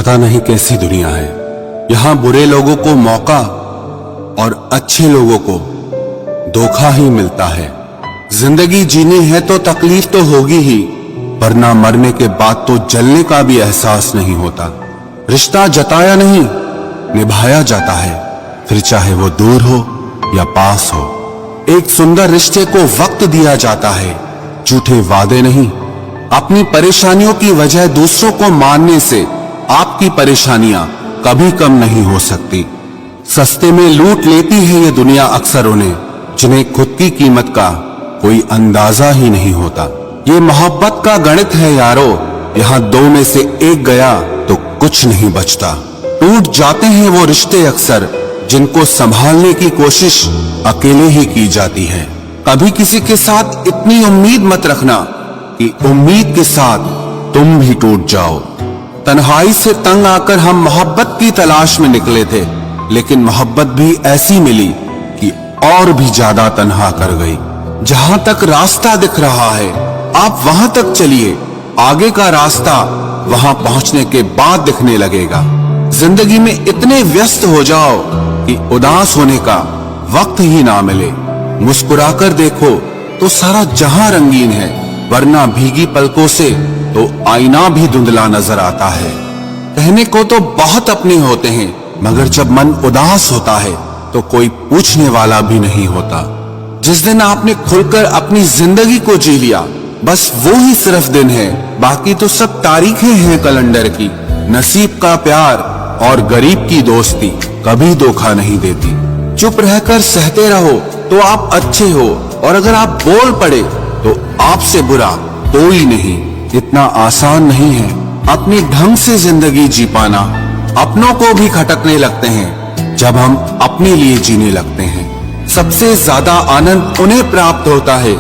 पता नहीं कैसी दुनिया है। यहाँ बुरे लोगों को मौका और अच्छे लोगों को धोखा ही मिलता है। जिंदगी जीनी है तो तकलीफ तो होगी ही, वरना मरने के बाद तो जलने का भी एहसास नहीं होता। रिश्ता जताया नहीं, निभाया जाता है, फिर चाहे वो दूर हो या पास हो। एक सुंदर रिश्ते को वक्त दिया जाता है, झूठे वादे नहीं। अपनी परेशानियों की वजह दूसरों को मानने से आपकी परेशानियां कभी कम नहीं हो सकती। सस्ते में लूट लेती है ये दुनिया अक्सर उन्हें, जिन्हें खुद की कीमत का कोई अंदाजा ही नहीं होता। ये मोहब्बत का गणित है यारो, यहाँ दो में से एक गया तो कुछ नहीं बचता। टूट जाते हैं वो रिश्ते अक्सर, जिनको संभालने की कोशिश अकेले ही की जाती है। कभी किसी के साथ इतनी उम्मीद मत रखना कि उम्मीद के साथ तुम भी टूट जाओ। तन्हाई से तंग आकर हम मोहब्बत की तलाश में निकले थे, लेकिन मोहब्बत भी ऐसी मिली कि और भी ज्यादा तन्हा कर गई। जहां तक रास्ता दिख रहा है आप वहां तक चलिए, आगे का रास्ता वहां पहुंचने के बाद दिखने लगेगा। जिंदगी में इतने व्यस्त हो जाओ कि उदास होने का वक्त ही ना मिले। मुस्कुराकर देखो तो सारा जहां रंगीन है, वरना भीगी पलकों से तो आईना भी धुंधला नजर आता है। कहने को तो बहुत अपने होते हैं, मगर जब मन उदास होता है तो कोई पूछने वाला भी नहीं होता। जिस दिन आपने खुलकर अपनी जिंदगी को जी लिया, बस वो ही सिर्फ दिन है, बाकी तो सब तारीखें हैं कैलेंडर की। नसीब का प्यार और गरीब की दोस्ती कभी धोखा नहीं देती। चुप रहकर सहते रहो तो आप अच्छे हो, और अगर आप बोल पड़े तो आपसे बुरा कोई नहीं। इतना आसान नहीं है अपने ढंग से जिंदगी जी पाना। अपनों को भी खटकने लगते हैं जब हम अपने लिए जीने लगते हैं। सबसे ज्यादा आनंद उन्हें प्राप्त होता है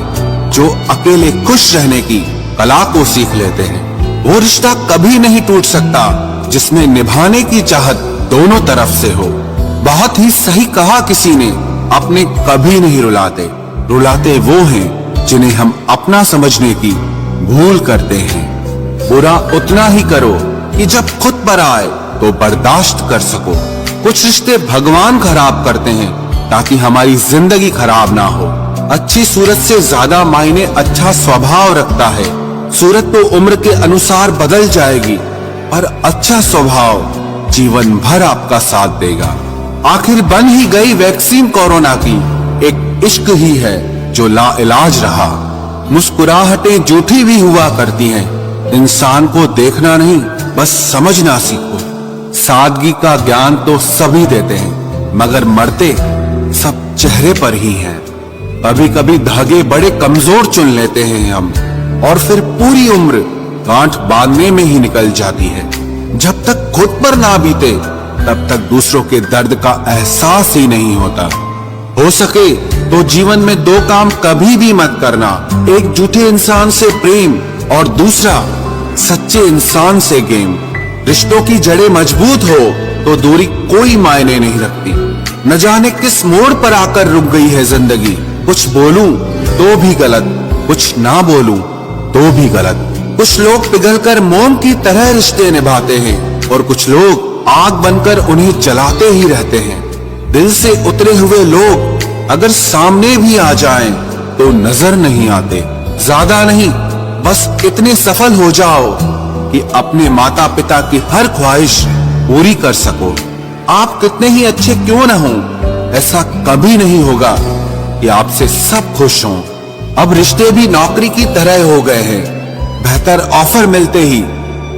जो अकेले खुश रहने की कला को सीख लेते हैं। वो रिश्ता कभी नहीं टूट सकता जिसमें निभाने की चाहत दोनों तरफ से हो। बहुत ही सही कहा किसी ने, अपने कभी नहीं रुलाते, रुलाते वो हैं जिन्हें हम अपना समझने की भूल करते हैं। बुरा उतना ही करो कि जब खुद पर आए तो बर्दाश्त कर सको। कुछ रिश्ते भगवान खराब करते हैं ताकि हमारी जिंदगी खराब ना हो। अच्छी सूरत से ज्यादा मायने अच्छा स्वभाव रखता है। सूरत तो उम्र के अनुसार बदल जाएगी, पर अच्छा स्वभाव जीवन भर आपका साथ देगा। आखिर बन ही गई वैक्सीन कोरोना की, एक इश्क ही है जो लाइलाज रहा। मुस्कुराहटें झूठी भी हुआ करती हैं, इंसान को देखना नहीं बस समझना सीखो। सादगी का ज्ञान तो सभी देते हैं, मगर मरते सब चेहरे पर ही हैं। कभी कभी धागे बड़े कमजोर चुन लेते हैं हम, और फिर पूरी उम्र गांठ बांधने में ही निकल जाती है। जब तक खुद पर ना बीते तब तक दूसरों के दर्द का एहसास ही नहीं होता। हो सके तो जीवन में दो काम कभी भी मत करना, एक झूठे इंसान से प्रेम और दूसरा सच्चे इंसान से गेम। रिश्तों की जड़ें मजबूत हो तो दूरी कोई मायने नहीं रखती। न जाने किस मोड़ पर आकर रुक गई है जिंदगी। कुछ बोलूं तो भी गलत, कुछ ना बोलूं तो भी गलत। कुछ लोग पिघलकर मोम की तरह रिश्ते निभाते हैं, और कुछ लोग आग बनकर उन्हें जलाते ही रहते हैं। दिल से उतरे हुए लोग अगर सामने भी आ जाएं तो नजर नहीं आते। ज्यादा नहीं, बस इतने सफल हो जाओ कि अपने माता पिता की हर ख्वाहिश पूरी कर सको। आप कितने ही अच्छे क्यों न हो, ऐसा कभी नहीं होगा कि आपसे सब खुश हों। अब रिश्ते भी नौकरी की तरह हो गए हैं, बेहतर ऑफर मिलते ही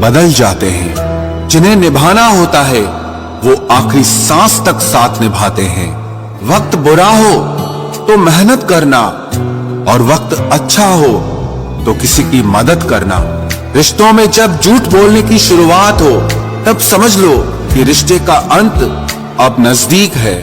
बदल जाते हैं। जिन्हें निभाना होता है वो आखिरी सांस तक साथ निभाते हैं। वक्त बुरा हो तो मेहनत करना, और वक्त अच्छा हो तो किसी की मदद करना। रिश्तों में जब झूठ बोलने की शुरुआत हो तब समझ लो कि रिश्ते का अंत अब नजदीक है।